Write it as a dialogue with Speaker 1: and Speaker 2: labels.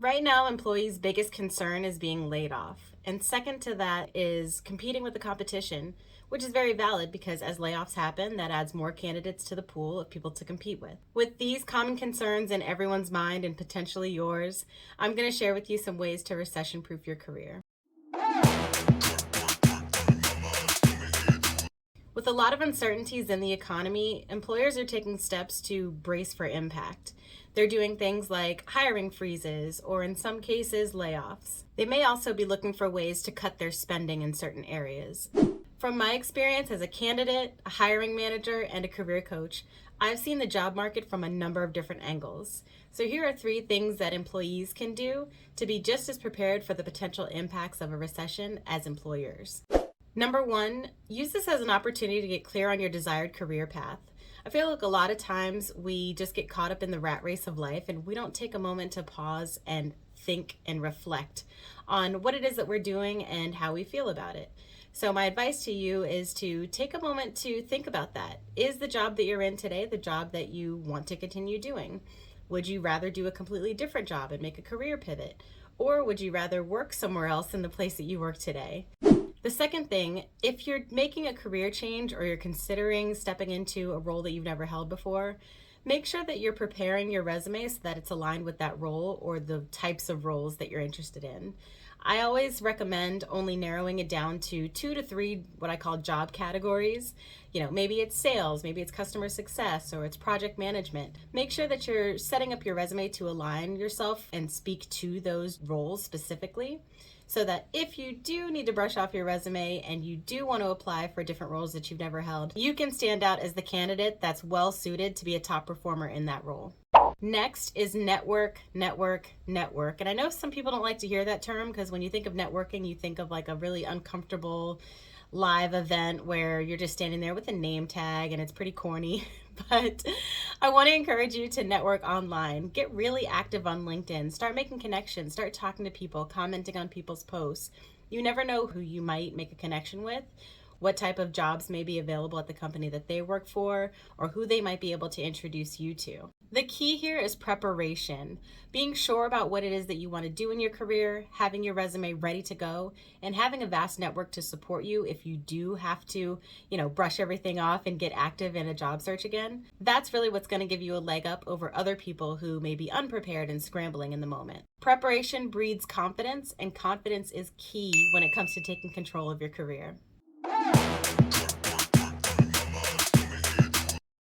Speaker 1: Right now, employees' biggest concern is being laid off. And second to that is competing with the competition, which is very valid because as layoffs happen, that adds more candidates to the pool of people to compete with. With these common concerns in everyone's mind and potentially yours, I'm going to share with you some ways to recession proof your career. With a lot of uncertainties in the economy, employers are taking steps to brace for impact. They're doing things like hiring freezes or, in some cases, layoffs. They may also be looking for ways to cut their spending in certain areas. From my experience as a candidate, a hiring manager, and a career coach, I've seen the job market from a number of different angles. So here are 3 things that employees can do to be just as prepared for the potential impacts of a recession as employers. Number 1, use this as an opportunity to get clear on your desired career path. I feel like a lot of times we just get caught up in the rat race of life and we don't take a moment to pause and think and reflect on what it is that we're doing and how we feel about it. So my advice to you is to take a moment to think about that. Is the job that you're in today the job that you want to continue doing? Would you rather do a completely different job and make a career pivot? Or would you rather work somewhere else in the place that you work today? The second thing, if you're making a career change or you're considering stepping into a role that you've never held before, make sure that you're preparing your resume so that it's aligned with that role or the types of roles that you're interested in. I always recommend only narrowing it down to 2 to 3 what I call job categories. Maybe it's sales, maybe it's customer success, or it's project management. Make sure that you're setting up your resume to align yourself and speak to those roles specifically, so that if you do need to brush off your resume and you do want to apply for different roles that you've never held, you can stand out as the candidate that's well suited to be a top performer in that role. Next is network, network, network. And I know some people don't like to hear that term because when you think of networking, you think of like a really uncomfortable live event where you're just standing there with a name tag and it's pretty corny. But I want to encourage you to network online. Get really active on LinkedIn. Start making connections. Start talking to people, commenting on people's posts. You never know who you might make a connection with, what type of jobs may be available at the company that they work for, or who they might be able to introduce you to. The key here is preparation, being sure about what it is that you want to do in your career, having your resume ready to go, and having a vast network to support you if you do have to, brush everything off and get active in a job search again. That's really what's going to give you a leg up over other people who may be unprepared and scrambling in the moment. Preparation breeds confidence, and confidence is key when it comes to taking control of your career.